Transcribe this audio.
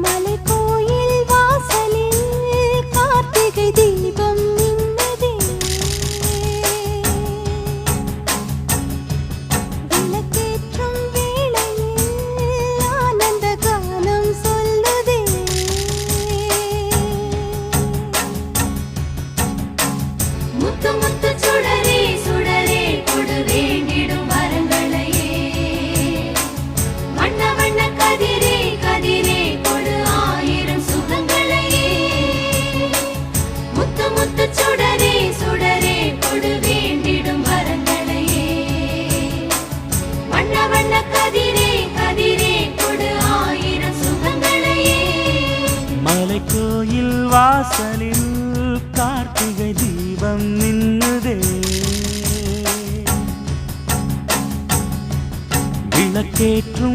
மலைக்கோயில் வாசலில் கார்த்திகை தீபம் மின்னுதே. விளக்கேற்றும் வேளையில் ஆனந்த கானம் சொல்லுதே. முத்து முத்து சுடரே சுடரே கொடு வேண்டிடும் வரங்களையே. வண்ண வண்ண கதிரே கதிரே கொடு ஆயிரம் சுகங்களையே. முத்து முத்து சுடரே சுடரே கொடு வேண்டிடும் வரங்களையே. வண்ண வண்ண கதிரே கதிரே கொடு ஆயிரம் சுகங்களையே. மலைக்கோயில் வாசலில் கார்த்திகை தீபம் மின்னுதே. விளக்கேற்றும்